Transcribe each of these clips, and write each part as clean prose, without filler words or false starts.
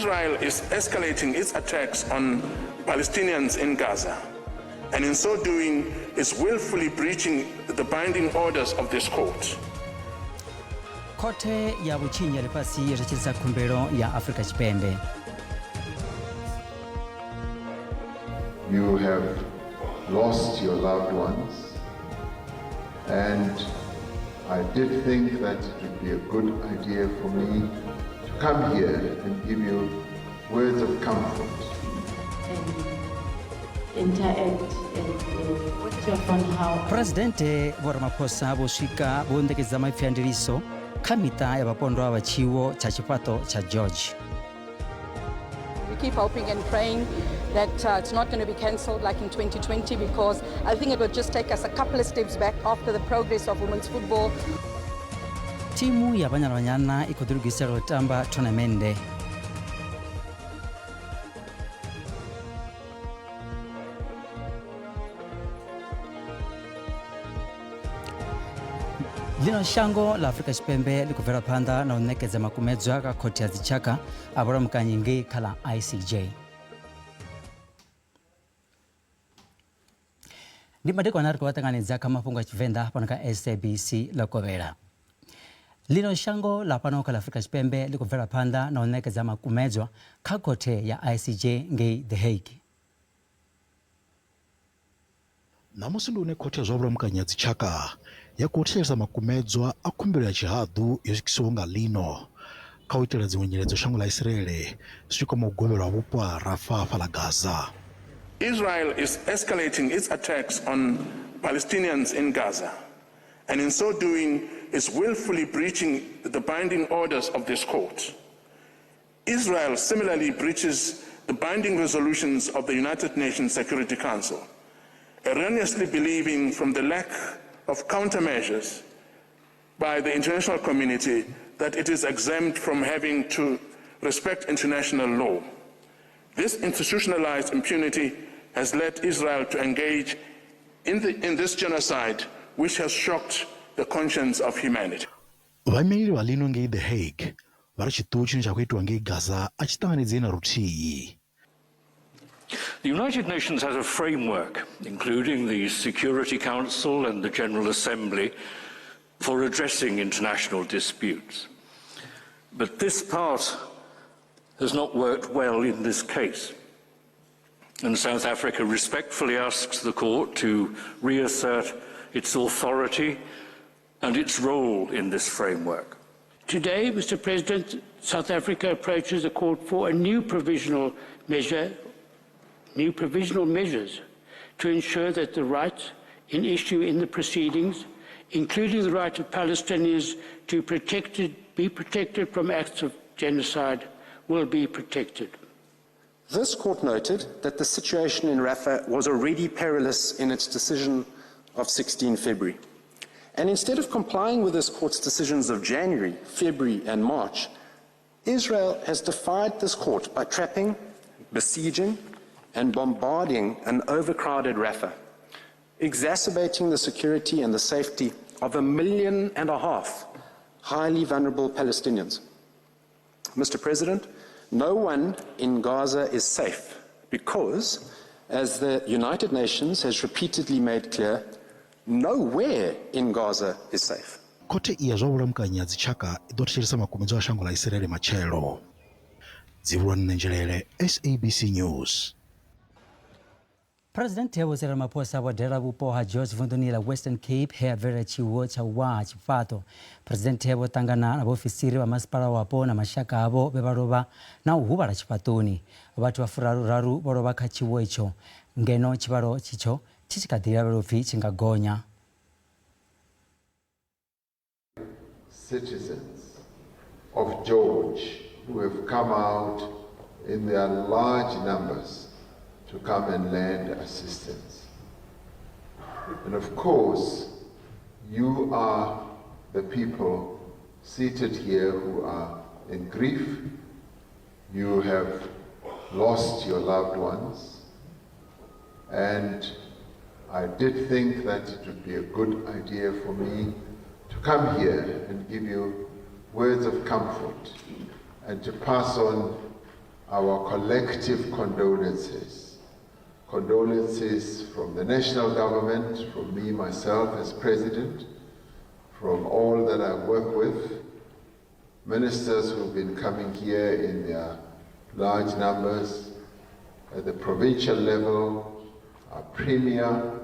Israel is escalating its attacks on Palestinians in Gaza, and in so doing is willfully breaching the binding orders of this court. Kote ya buchinyi ya lipasi yatachiliza kumbero ya Afrika Tshivenda. You have lost your loved ones, and I did think that it would be a good idea for me to come here and give you words of comfort. Interact with your phone how Presidente Ramaphosa boshika bondekeza mafyandiriso kamita ya bapondwa bachiwo cha chipato cha George. We keep hoping and praying that it's not going to be cancelled like in 2020, because I think it will just take us a couple of steps back after the progress of women's football. Timu ya banyana ikodirugisa rotamba tournament. Lino shango la Afrika Tshivenda likuvera phanda na unekeza makumedzwa ka khoti ya dzichaka abora mkanyingi khala ICJ. Ndi madeko anari kuwatanganidza ka Mafhungo a Tshivenda pano ka SABC lakovera. Lino shango la pano ka Afrika Tshivenda likuvera phanda na unekeza makumedzwa ka khoti ya ICJ ngi The Hague. Namusi ndune khoti ya zobora mkanya dzichaka yakutheleza makumedzwa a khumbelo ya chihadu yosukisiwa lino kawitela dziwenyeredzo shango la Israeli swika mugobelo wa bupo a Rafah la Gaza. Israel is escalating its attacks on Palestinians in Gaza, and in so doing is willfully breaching the binding orders of this court. Israel similarly breaches the binding resolutions of the United Nations Security Council, erroneously believing from the lack of countermeasures by the international community that it is exempt from having to respect international law. This institutionalized impunity has led Israel to engage in this genocide, which has shocked the conscience of humanity. Vaimiriri va lino ngi The Hague vari chituwo chino chakuitwa ngi Gaza achitanganidze na rutiyi. The United Nations has a framework, including the Security Council and the General Assembly, for addressing international disputes. But this part has not worked well in this case. And South Africa respectfully asks the court to reassert its authority and its role in this framework. Today, Mr. President, South Africa approaches the court for a new provisional measures to ensure that the rights in issue in the proceedings, including the right of Palestinians to be protected from acts of genocide, will be protected. This court noted that the situation in Rafah was already perilous in its decision of 16 February. And instead of complying with this court's decisions of January, February, and March, Israel has defied this court by trapping, besieging, and bombarding an overcrowded Rafah, exacerbating the security and the safety of 1.5 million highly vulnerable Palestinians. Mr. President, no one in Gaza is safe because, as the United Nations has repeatedly made clear, nowhere in Gaza is safe. Kote iya zobora mkanya dzichaka idothelesa makumedzwa a shango la Israeli machelo. Dzivulwa nenjelele SABC News. President Cyril Ramaphosa wa dera bupo ha George Vunduni la Western Cape he vera chiwo cha wa chifato. President Hebo tangana na ofisiri wa masipala wapo na mashaka abo bebaroba na uhubara chipatoni. Watu wa furaru boroba ka chiwo icho. Ngeno chibaro chicho chichikadira berofi chingagonya. Citizens of George who have come out in their large numbers to come and lend assistance. And of course, you are the people seated here who are in grief. You have lost your loved ones. And I did think that it would be a good idea for me to come here and give you words of comfort and to pass on our collective condolences. Condolences from the national government, from me, myself as president, from all that I work with, ministers who've been coming here in their large numbers, at the provincial level, our premier.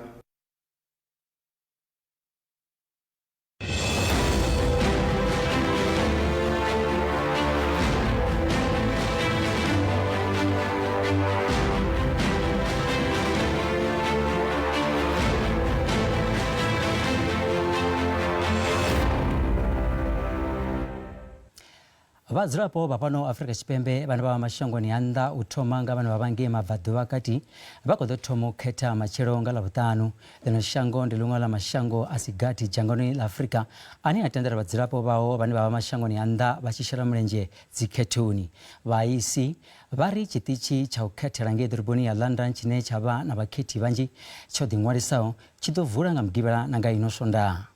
vadzirapo papano Africa Chipembe vana va mashango ni anda uthomanga vana vavange mavhadhu vakati vakodothomo kheta machero nga lavutanu leno shango ndi lunga la mashango asigati jangoni la Africa ani atendera vadzirapo vao vana va mashango ni anda vachishira mlenje dzikhethuni vaisi vari chitichi cha ukhethera ngedoroboni ya London chine chava na vakheti vanji chodingwarisawo chidovula nga mgibela nanga inosonda.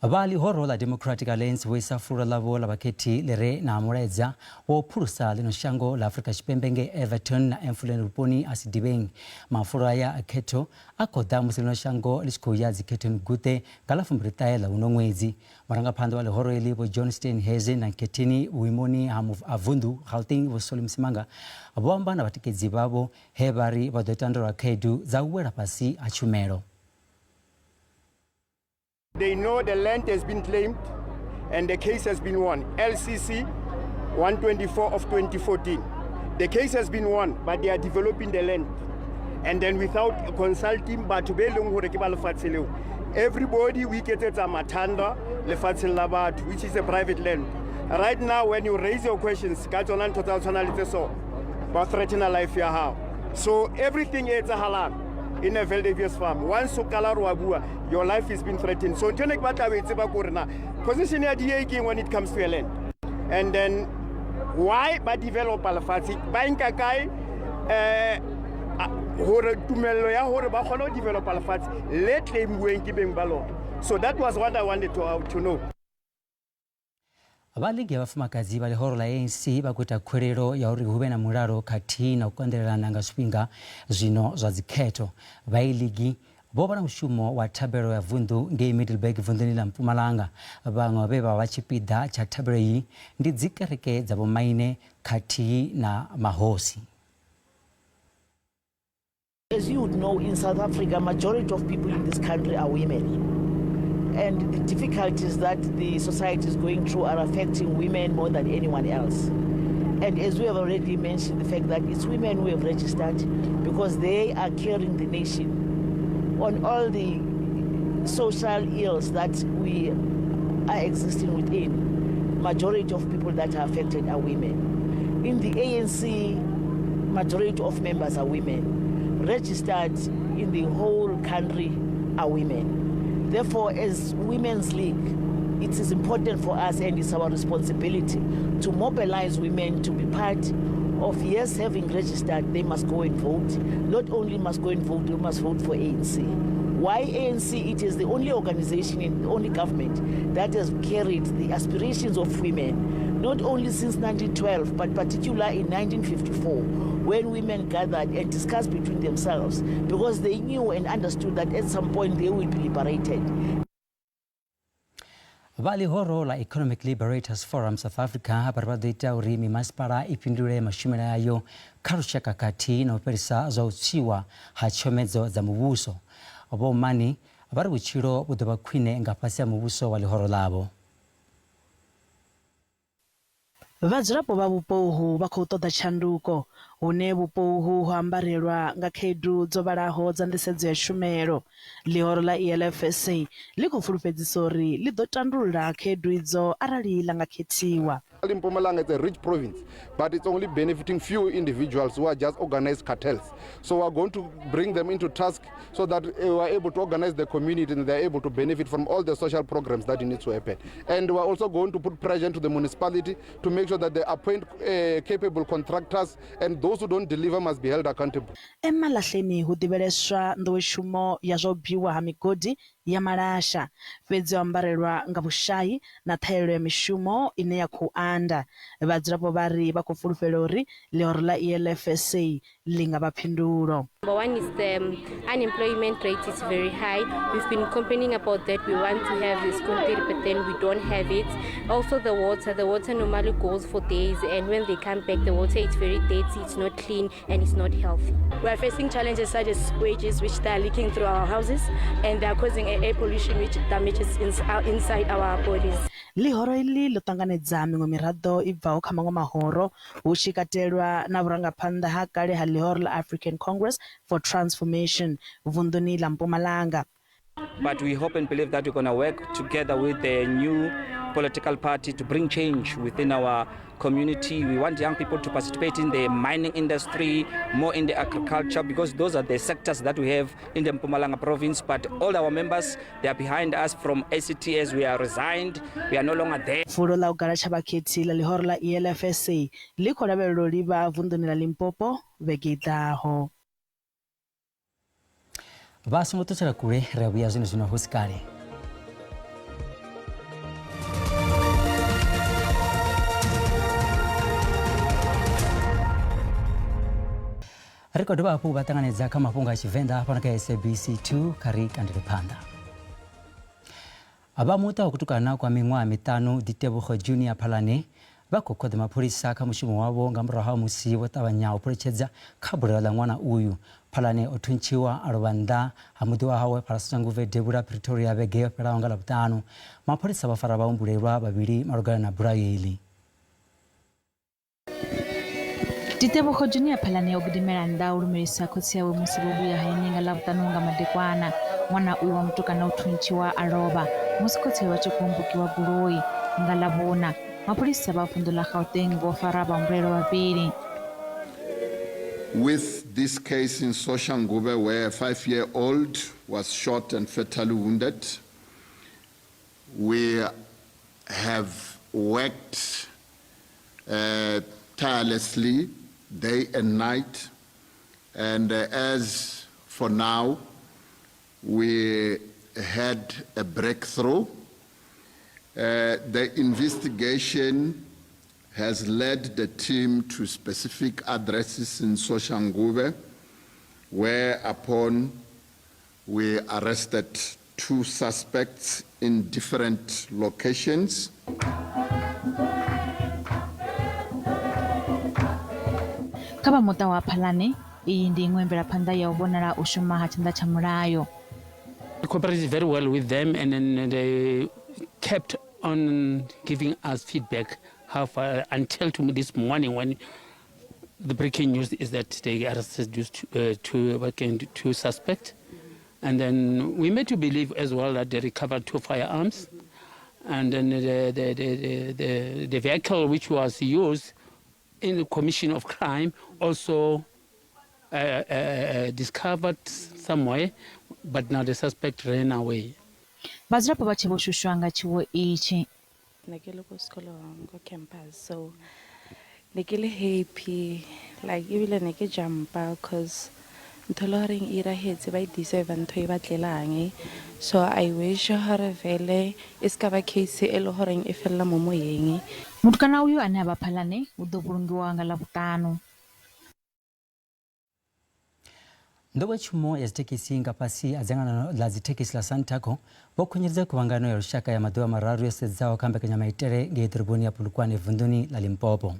Vali horo la Democratic Alliance wesa fura lavo la baketi lere na amureza wo purusa lino shango la Africa Chipembenge Everton na Enfuleni Ruponi asidibeng mafura ya aketo akoda musilino shango lichiko ya ziketoni gute galafu mbritae la unongwezi maranga pando wale horo ilipo Johnston Heze na ketini uimoni avundu Gauteng wasoli msimanga abwamba na batikezi babo hebari badotandora akedu za uwera pasi achumero. They know the land has been claimed and the case has been won. LCC 124 of 2014. The case has been won, but they are developing the land. And then without consulting, everybody we get at Matanda, which is a private land. Right now, when you raise your questions, about threatening a life you have. So everything is a halal. In a very obvious farm. Once your life has been threatened. So position when it comes to a land. And then why but develop alfati? Buying kakai develop alfati. Let them go and keep him balo. So that was what I wanted to know. Abaligi abafumakazi bali horo la ANC bakuta kwerero ya uri hube na muraro kati na ukonderera nanga swinga zino za ziketo bailigi boba na mshumo wa tabero ya vundu nge Middleburg vunduni la Mpumalanga bangwa beba wachipida cha tabero yi ndi zikareke zabo maine kati na mahosi. As you would know, in South Africa, majority of people in this country are women. And the difficulties that the society is going through are affecting women more than anyone else. And as we have already mentioned, the fact that it's women who have registered because they are carrying the nation on all the social ills that we are existing within. Majority of people that are affected are women. In the ANC, majority of members are women. Registered in the whole country are women. Therefore, as Women's League, it is important for us and it's our responsibility to mobilize women to be part of, yes, having registered, they must go and vote. Not only must go and vote, they must vote for ANC. Why ANC? It is the only organization and the only government that has carried the aspirations of women, not only since 1912, but particularly in 1954, when women gathered and discussed between themselves, because they knew and understood that at some point they will be liberated. Vali horo la Economic Liberators Forum South Africa barbadita urimi maspara ipindure mashumena yayo karushaka kati na operisa za uchiwa hachomezo za mubuso. Obo mani abari buchiro budoba kwine ngapasi ya mubuso wali horo labo. Vadzirapo va vupo uhu va khou ṱoḓa tshanduko hune vhupo uhu ho ambarelwa nga khaedu dzo vhalaho dza nḓisedzo ya tshumelo. Ḽihoro la ELFSA ḽi khou fulufhedzisa uri ḽi ḓo tandulula khaedu idzo arali ḽa nga khethiwa. Mpumalanga is a rich province, but it's only benefiting few individuals who are just organized cartels. So we're going to bring them into task so that we're able to organize the community and they're able to benefit from all the social programs that need to happen. And we're also going to put pressure into the municipality to make sure that they appoint capable contractors, and those who don't deliver must be held accountable. Emalahleni hu ḓivheleswa nḓowetshumo ya zwa u bviwa ha migodi ya malasha fhedzi o ambarelwa nga vhushai na ṱhahelelo ya mishumo ine ya khou anda. Vhadzulapo vha ri vha khou fulufhela uri ḽihoro ḽa ELFSA ḽi nga vha phindulo. Number one is the unemployment rate is very high. We've been complaining about that. We want to have this country, but then we don't have it. Also the water normally goes for days, and when they come back, the water is very dirty, it's not clean, and it's not healthy. We are facing challenges such as wages, which they are leaking through our houses, and they are causing air pollution, which damages inside our bodies. Ḽihoro iḽi ḽo ṱanganedza miṅwe miraḓo i bvaho kha maṅwe mahoro hu tshi katelwa na vhurangaphanḓa ha kale ha ḽihoro ḽa African Congress for Transformation vunḓuni ḽa Mpumalanga. But we hope and believe that we're going to work together with the new political party to bring change within our community. We want young people to participate in the mining industry, more in the agriculture, because those are the sectors that we have in the Mpumalanga province. But all our members, they are behind us from ACTS. We are resigned. We are no longer there. Fulo ḽa u galatha vhakhethi ḽa ḽihoro ḽa ELFSA ḽi khou lavhelelwa u livha vunḓuni ḽa Limpopo vhege i ḓaho. Vha songo ṱutshela kule ri a vhuya zwino hu si kale. Ri khou dovha hafhu vha ṱanganedza kha mafhungo a Tshivenda fhano kha SABC 2 kha ri kandele phanḓa. Vha muṱa wa kutukana kwa miṅwaha miṱanu Ditebogo Junior Phalane vha khou khoḓa mapholisa kha mushumo wavho nga murahu ha musi vho ṱavhanya u pholetshedza kha bulelo ḽa ṅwana uyu. Phalane o thuntshiwa a lovha nnḓa ha muḓi wa hawe Phalasanguvhe Debula Pretoria vhege yo fhelaho nga ḽavhuṱanu. Mapholisa vha fara vhahumbulelwa vhavhili malugana na bulayo iḽi. Ditebogo Junior Phalane o gidimela nnḓa u lumelisa khotsi yawe musi vho vhuya hayani nga ḽavhuṱanu nga madekwana. Ṅwana uyu wa mutukana o thuntshiwa a lovha musi khotsi yawe a tshi khou hombokiwa goloi nga ḽavhuṋa. Mapholisa vha vunḓu ḽa Gauteng vho fara vhahumbulelwa vhavhili. With this case in Soshanguve, where a 5-year-old was shot and fatally wounded, we have worked tirelessly day and night, and as for now, we had a breakthrough. The investigation has led the team to specific addresses in Soshanguve, whereupon we arrested 2 suspects in different locations. Kha muṱa wa Phalane iyi ndi iṅwe mvelaphanḓa ya u vhonala u shuma ha tshanḓa tsha mulayo. We cooperated very well with them, and then they kept on giving us feedback how far, until to this morning when the breaking news is that they arrested two suspects. And then we made to believe as well that they recovered 2 firearms. And then the vehicle which was used in the commission of crime also discovered somewhere, but now the suspect ran away. Vhadzulapo vha tshi vho shushwa nga tshiwo ichi. Ne ke le ko sekolong ko campus, so ne ke le happy, like ebile ne ke jumpa cause ntho le goreng e irahetse ba deserve ntho e batlelang. So I wish gore vele e ska ba case e le goreng e fella mo moyeng. Mutukana uyu ane a vha Phalane u ḓo vhulungiwa nga ḽavhuṱanu. Nḓowetshumo ya dzithekhisi nga fhasi ha dzangano ḽa dzithekhisi ḽa Santaco vho khunyeledza khuvhangano ya lushaka ya maḓuvha mararu yo sedzaho kha mbekanyamaitele ngei ḓoroboni ya Polokwane vunḓuni ḽa Limpopo.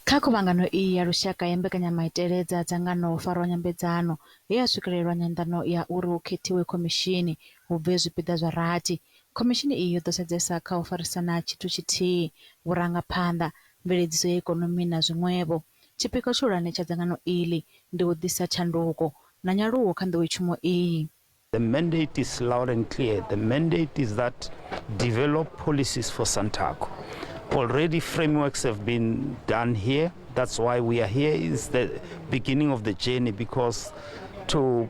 Kha khuvhangano iyi ya lushaka ya mbekanyamaitele dza dzangano farwa nyambedzano ye ya swikelelwa nyanḓano ya uri hu khethiwe khomishini hu bve zwipiḓa zwa rathi. Khomishini iyi yo ḓo sedzesa kha u farisana tshithu tshithihi, vhurangaphanḓa, mveledziso ya ikonomi na zwiṅwevho. Tshipikwa tshihulwane tsha dzangano iḽi ndi u ḓisa tshanduko na nyaluwo kha nḓowetshumo iyi. The mandate is loud and clear. The mandate is that develop policies for Santaco. Already frameworks have been done here. That's why we are here. It's the beginning of the journey, because to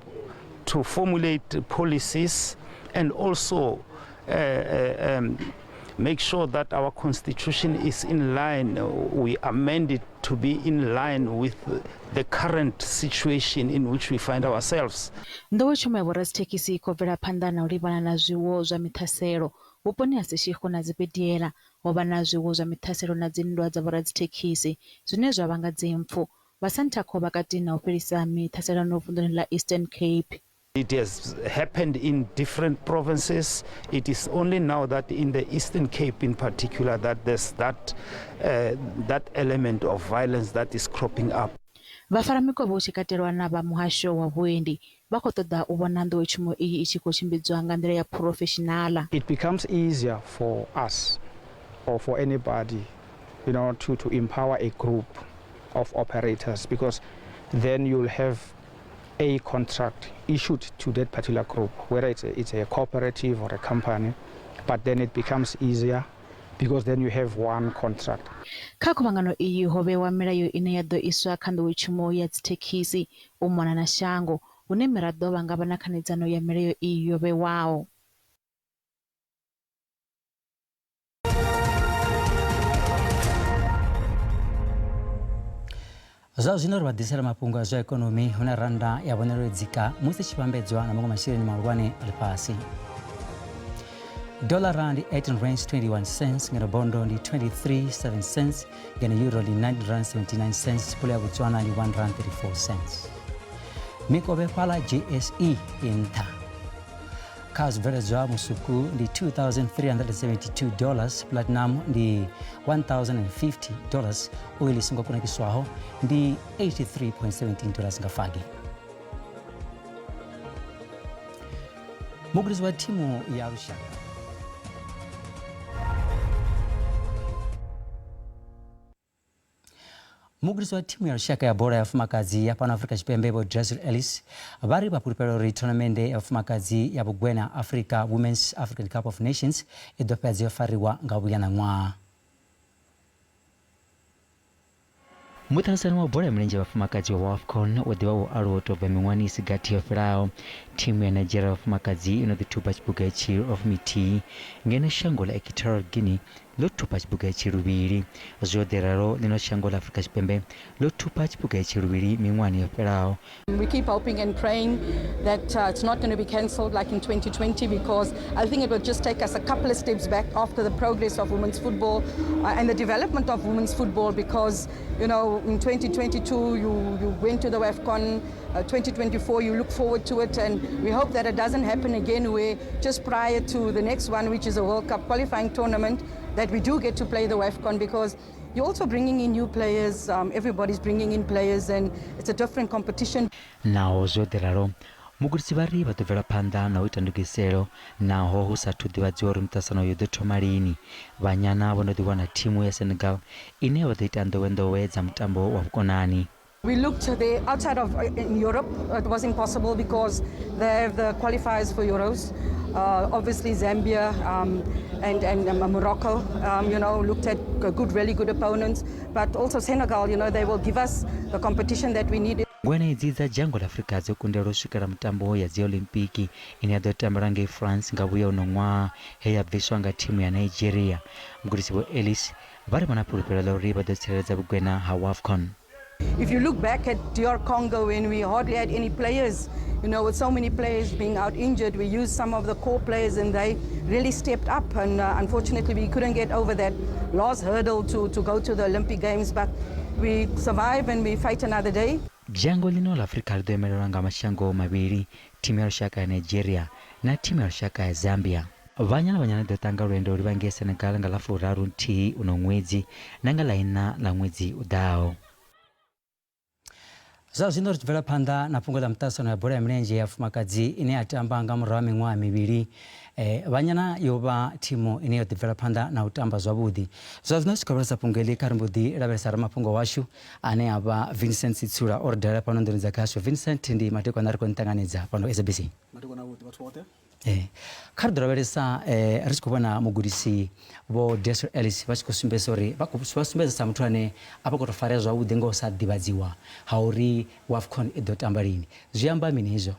formulate policies and also make sure that our constitution is in line. We amend it to be in line with the current situation in which we find ourselves. Nḓowetshumo ya vhoradzithekhisi khou bvela phanḓa na u livhana na zwiwo zwa mithaselo vhuponi ha Seshego na Dzibediela. Ho vha na zwiwo zwa mithaselo na dzinndwa dza vhoradzithekhisi zwine zwa vhanga dzimpfu. Vha Santaco vha kati na u fhelisa mithaselano vunḓuni ḽa Eastern Cape. It has happened in different provinces. It is only now that in the Eastern Cape in particular that there's that element of violence that is cropping up. Vhafaramikovhe hu tshi katelwa na vha muhasho wa vhuendi vha khou ṱoḓa u vhona nḓowetshumo iyi i tshi khou tshimbidzwa nga nḓila ya professional. It becomes easier for us or for anybody, to empower a group of operators, because then you'll have a contract issued to that particular group, whether it's a cooperative or a company, but then it becomes easier because then you have one contract. Kha khuvhangano iyi ho vhewa milayo ine ya ḓo iswa kha nḓowetshumo ya dzithekhisi u mona na shango hune miraḓo vha nga vha na khanedzano ya milayo iyi yo vhewaho. Zwa zwino ri vha ḓisela mafhungo a zwa ikonomi hune randa ya vhonelo dzika musi tshi vhambedzwa na maṅwe masheleni mahulwane ḽifhasi. Dollar rand 18 rands 21 cents, ngeno bondo ndi 23.7 cents, ngeno euro ndi 9 rands 79 cents, pula ya Botswana ndi 1 rand 34 cents. Mikovhe fhala GSE inta. Kha zwibveledzwa musuku ndi $2,372, platinum ndi $1,050, oil i songo kunakiswaho ndi $83.17 nga fagi. Mugudisi wa thimu ya lushaka Mugudisi wa thimu ya lushaka ya bola ya vhafumakadzi ya pano Afrika Tshipembe vho Dressel Ellis vari vha pulupela uri tournamende ya vhafumakadzi ya vhugwena Africa Women's African Cup of Nations i ḓo fhedza yo fariwa nga vhuya na ṅwaha. Muṱaṱisano wa bola ya milenzhe ya vhafumakadzi wa AFCON wo ḓivha wo aluwa u tou bva miṅwahani i si gathi yo fhelaho. Thimu ya Nigeria ya vhafumakadzi i no ḓi thuba tshibuga itshi lwa fuminthihi ngeno shango ḽa Equatorial Guinea ḽo thupa tshibuga itshi luvhili. Zwo ḓi ralo ḽino shango ḽa Afrika Tshipembe ḽo thupa tshibuga itshi luvhili miṅwahani yo fhelaho. We keep hoping and praying that it's not going to be cancelled like in 2020, because I think it will just take us a couple of steps back after the progress of women's football and the development of women's football, because in 2022 you went to the AFCON, 2024 you look forward to it, and we hope that it doesn't happen again where just prior to the next one, which is a World Cup qualifying tournament, that we do get to play the AFCON, because you're also bringing in new players, everybody's bringing in players, and it's a different competition. Naho zwo ḓiralo mugudisi vari vha ḓo bvela phanḓa na u ita ndugiselo naho hu sathu ḓivhadziwa uri muṱasano yo ḓo thoma lini. Vhanyana vho no ḓiwana thimu ya Senegal ine vha ḓo ita nḓowenḓowe dza mutambo wa vhukonani. We looked there outside of in Europe. It was impossible because they have the qualifiers for Euros. Obviously Zambia and Morocco, looked at really good opponents. But also Senegal, they will give us the competition that we needed. Ngwene idzi dza dzhango la Afrika dzo kundelwa u swikela mutambo ya dzi Olimpiki ine ya ḓo tambela ngei France nga vhuya uno ṅwaha he ya bviswa nga thimu ya Nigeria. Mugudisi vho Ellis vari vha na pulupelo ḽa uri vha ḓo tsireledza vhugwena ha AFCON. If you look back at DR Congo, when we hardly had any players, with so many players being out injured, we used some of the core players and they really stepped up. And unfortunately, we couldn't get over that last hurdle to go to the Olympic Games, but we survive and we fight another day. Dzhango lino la Afrika ḽi ḓo imelelwa nga mashango mavhili, thimu ya lushaka ya Nigeria na thimu ya lushaka ya Zambia. Vhanyana ḓo ṱanga lwendo uri vha ngei Senegal nga ḽa Furaru nthihi uno ṅwedzi na nga ḽa 4 ḽa ṅwedzi u ḓaho. Zwa zwino ri tshi bvela phanḓa na fhungo ḽa muṱaṱisano ya bola ya milenzhe ya vhafumakadzi ine ya tamba nga murahu ha miṅwaha mivhili. Vhanyana yo vha thimu ine yo ḓibvela phanḓa na u tamba zwavhuḓi. Zwa zwino tshi khou lavhelesa fhungo heḽi kha ri mbo ḓi lavhelesa ramafhungo washu ane a vha Vincent Sitsula o ri dalela fhano nḓuni dza khasho. Vincent ndi madekwana ri khou nṱanganedza fhano SABC. Kha ri ḓo lavhelesa ri tshi khou vhona mugudisi vho Dressel Ellis vha tshi khou sumbedza uri vha sumbedza sa muthu ane a vha khou tou farea zwavhuḓi nga u sa ḓivhadziwa ha uri AFCON i ḓo tamba lini. Zwi amba mini hezwo?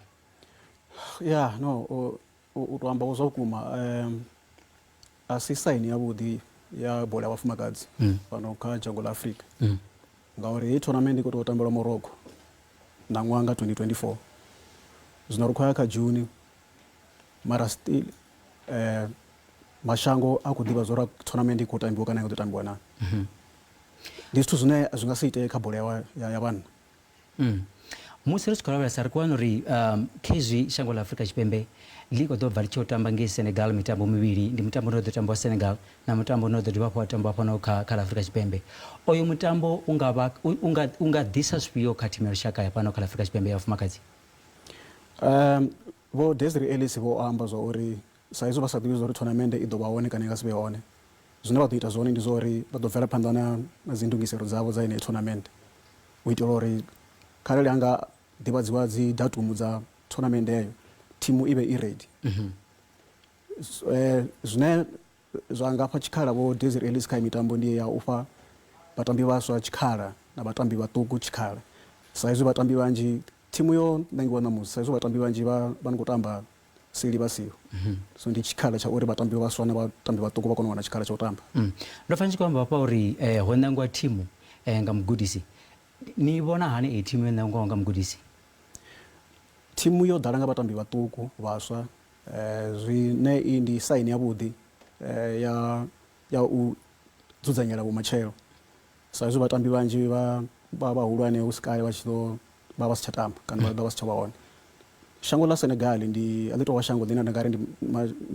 U tou amba zwa vhukuma asisaini yavhuḓi ya bola ya vhafumakadzi fhano kha dzhango ḽa Afrika ngauri hei tournament i khou tou tambelwa Morocco na ṅwaha nga 2024 zwino ri khou ya kha June mara still mashango a khou ḓivha zwa uri tournament i khou tambiwa kana i khou ḓo tambiwa na ndi zwithu zwine zwi nga si itee kha bola ya vhanna musi ri tshi khou lavhelesa ri khou wana uri khezwi shango ḽa Afrika Tshipembe ḽi khou ḓo bva ḽi tshi u tamba ngei Senegal mitambo mivhili ndi mutambo une ḓo tambiwa Senegal na mutambo une ḓo dovha hafhu wa tambiwa fhano kha Afrika Tshipembe oyo mutambo u nga ḓisa zwifhio kha thimu ya lushaka ya fhano kha Afrika Tshipembe ya vhafumakadzi vho Desiree Ellis vho amba zwa uri sa izwi vha sa ḓivhi zwa uri tournament i ḓo vha hone kana i nga si vhe hone zwine vha ḓo ita zwone ndi zwa uri vha ḓo bvela phanḓa na dzi ndugiselo dzavho dza heneyo tournament u itela uri kharali anga ḓivhadziwa dzi datumu dza tournament heyo thimu i vhe i ready zwine zwa nga fha tshikhala vho Desiree Ellis kha mitambo ndi ya u fha vhatambi vhaswa tshikhala na vhatambi vhaṱuku tshikhala sa izwi vhatambi vhanzhi thimu yo ṋangiwa ṋamusi sa izwi vhatambi vhanzhi vha no khou tamba seli vha siho so ndi tshikhala tsha uri vhatambi vhaswa na vhatambi vhaṱuku vha kone u wana tshikhala tsha u tamba ndo pfa ndi tshi khou amba hafha uri ho ṋangiwa thimu nga mugudisi ni vhona hani iyi thimu yo ṋangiwaho nga mugudisi thimu yo ḓala nga vhatambi vhaṱuku vhaswa zwine iyi ndi saini yavhuḓi ya u dzudzanyela vhumatshelo sa izwi vhatambi vhanzhi vha vhahulwane hu si kale vha tshi ḓo vha vha si tsha tamba kana vha si tsha vha hone shango ḽa Senegal a ḽi tou vha shango ḽine nda nga ri ndi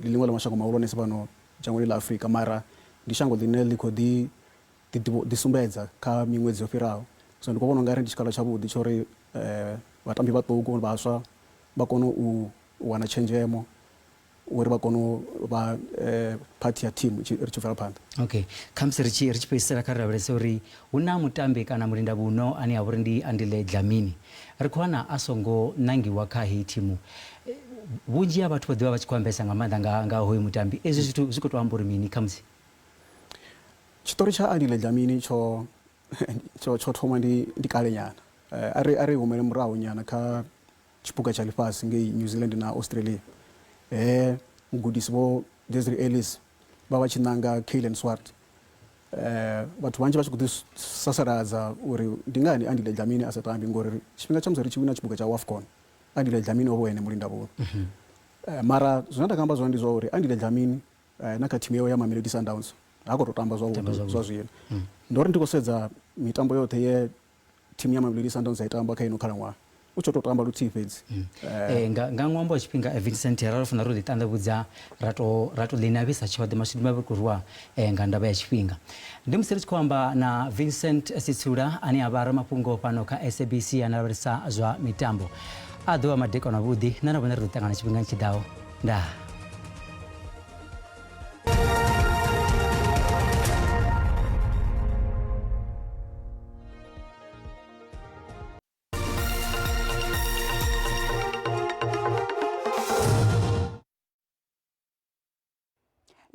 ḽiṅwe ḽa mashango mahulwanesa fhano dzhangoni ḽa Afrika mara ndi shango ḽine ḽi khou ḓi sumbedza kha miṅwedzi yo fhiraho so ndi khou vhona u nga ri ndi tshikhala tshavhuḓi tsha uri vhatambi vhaṱuku vhaswa vha kone u wana tshenzhemo uri vha kone u vha phathi ya thimu ri tshi bvela phanḓa okay khamusi ri tshi fhedzisela kha ri lavhelesa uri hu na mutambi kana mulinda vhuno ane a vha uri ndi Andile Dlamini ri khou wana a songo ṋangiwa kha heyi thimu vhunzhi ha vhathu vha ḓivha vha tshi khou ambesa nga maanḓa nga hoyu mutambi ezwi zwithu zwi khou tou amba uri mini khamusi tshitori tsha Andile Dlamini tsho thoma ndi kale nyana ari humele murahu nyana kha tshipuka tsha ḽifhasi ngei New Zealand na Australia mugudisi vho Desiree Ellis vha tshi ṋanga Kaylen Swart vhathu vhanzhi vha tshi khou ḓi sasaladza uri ndi ngani Andile Dlamini a sa tambi ngori tshifhinga tsha musi ri tshi wina tshipuka tsha WAFCON Andile Dlamini o vha ene mulinda vhuno mara zwine nda nga amba zwone ndi zwa uri Andile Dlamini na kha thimu yawe ya Mamelodi Sundowns ha khou tou tamba zwavhuḓi zwa zwino ndo ri ndi khou sedza mitambo yoṱhe ye thimu ya Mamelodi Sundowns ya i tamba kha ino khalaṅwaha u tsho tou tamba luthihi fhedzi nga ṅwambo wa tshifhinga Vincent ra funa ro ḓi ṱanḓavhudza ra to ḽi navhisa tshoṱhe mashudu mavhe kurwa nga ndavha ya tshifhinga ndi musi ri tshi khou amba na Vincent Sitsula ane a vha ramafhungo fhano kha SABC a lavhelesa zwa mitambo a ḓovha madekwana vhuḓi na vhone ri ḓo ṱangana tshifhinga tshi ḓaho ndaa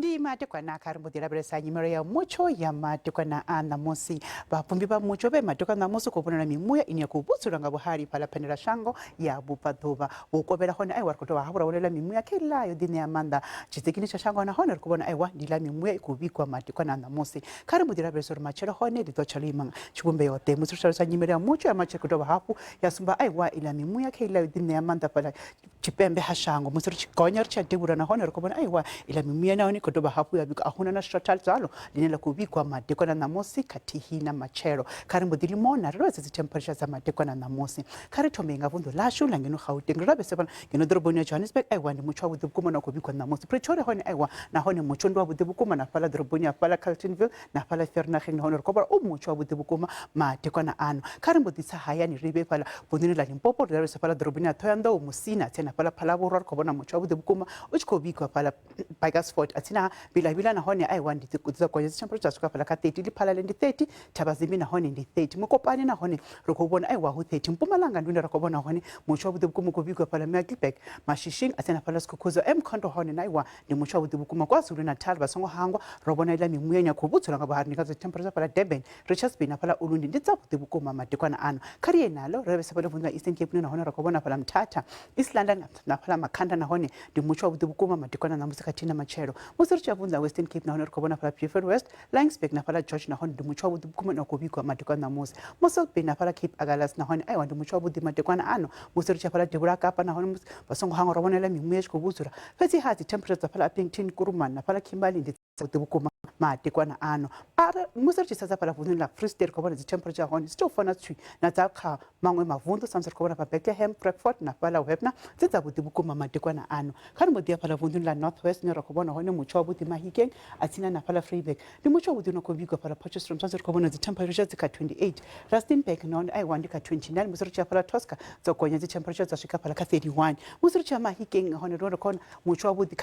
ndi madekwana kha ri mbo ḓi lavhelesa nyimelo ya mutsho ya madekwana a ṋamusi vhapfumbi vha mutsho vhe madekwana ṋamusi khou vhonala mimuya ine ya khou vhudzulwa nga vhuhali phala phanela shango ya vhubvaḓuvha vho kovhela hone aiwa ri khou tovha hafhu ra vhonela mimuya kha iḽa yo ḓi ṋea maanḓa tshidzikini tsha shango nahone ri khou vhona aiwa ndi ḽa mimuya i khou vhigwa madekwana a ṋamusi kha ri mbo ḓi lavhelesa uri matshelo hone ḽi ḓo tsha ḽo ima tshivhumbeyoḓe musi ri ṱalusa nyimelo ya mutsho ya matshelo khou tovha hafhu ya sumba aiwa iḽa mimuya kha iḽa yo ḓi ṋea maanḓa fhala tshipembe ha shango musi ri tshi gonya ri tshi ya devhura nahone ri khou vhona aiwa iḽa mimuya nahone i khou tovha hafhu ya vhigwa ahuna na shotha dzalo line la khou vhigwa madekwana ṋamusi khathihi na matshelo kha ri mbo ḓi limona ri lavhelesa dzi temperature dza madekwana ṋamusi kha ri thome nga vunḓu ḽashu ḽa ngeno Gauteng ri lavhelese fhano ngeno ḓoroboni ya Johannesburg aiwa ndi mutsho wavhuḓi vhukuma na khou vhigwa ṋamusi Pretoria hone aiwa nahone mutsho ndi wavhuḓi vhukuma na fhaḽa ḓoroboni ya fhaḽa Carletonville na fhaḽa Vereeniging nahone ri khou vhona mutsho wavhuḓi vhukuma madekwana ano kha ri mbo ḓi tsa hayani ri vhe fhaḽa vunḓuni ḽa Limpopo ri lavhelesa fhaḽa ḓoroboni ya Thohoyandou Musina tshe na fhaḽa Phalabulwa ri khou vhona mutsho wavhuḓi vhukuma u tshi khou vhigwa fhaḽa Bakersford atsina vhilavhila nahone aiwa ndi dza gonya dzi temperature swika fhaḽa kha 30 Lephalale ndi 30 Thabazimbi nahone ndi 30 Mukopani nahone ri khou vhona aiwa hu 30 Mpumalanga ndi ra khou vhona hone mutsho wavhuḓi vhukuma u khou vhigwa fhaḽa Middelburg Mashishini atsina fhaḽa Skukuza Mkhonto hone na aiwa ndi mutsho wavhuḓi vhukuma KwaZulu Natal vha songo hangwa ro vhona iḽa mimuya nya khou vhudzula nga vhuhari ndi nga dzi temperature fhaḽa Durban Richards Bay na fhaḽa Ulundi ndi dza vhuḓi vhukuma madekwana ano kha ri ye nalo ri lavhelesa fhaḽa vunḓu ḽa Eastern Cape nahone ra khou vhona fhaḽa Mthatha East London na fhaḽa Makhanda nahone ndi mutsho wavhuḓi vhukuma madekwana ṋamusi khathihi na matshelo musi ri tshi cha vunza Western Cape na honor kobona pala Beaufort West, Langsberg na pala George na hon du muchwa budu kuma na kubikwa matekwa na Mose. Mosel Bay na pala Cape Agalas na hon ai wandu muchwa budu matekwa na ano. Musori cha pala Debura Kapa na hon basongo hango rabona la mimuyesh kubuzura. Fezi hati temperature pala Pingtin Kuruman na pala Kimbali ndi budu kuma matekwa na ano. Para musori cha sasa pala vunza la Free State kobona the temperature hon still fana thui na taka mangwe mavundo samsor kobona pa Bethlehem, Frankfurt na pala Webna tsa budu kuma matekwa na ano. Khani modia pala vunza la Northwest ni rakobona hon muchwa budu mahikeng atina na pala Freeburg. Di muchwa budu no kubikwa pala Potchefstroom samsor kobona the temperature zika 28. Rustenburg non ai wandika 29 musori cha pala Tosca zokonya the temperature zashika pala ka 31. Musori cha mahikeng hon ro kon muchwa budu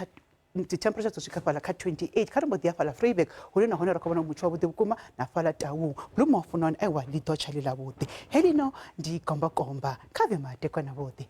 the temperature zashika pala ka 28. Khani modia pala Freeburg hulena hon rakobona muchwa budu kuma na pala Tawu. Lumofu non ai wa lidocha lila budu. Helino ndi komba komba kave matekwa na budu.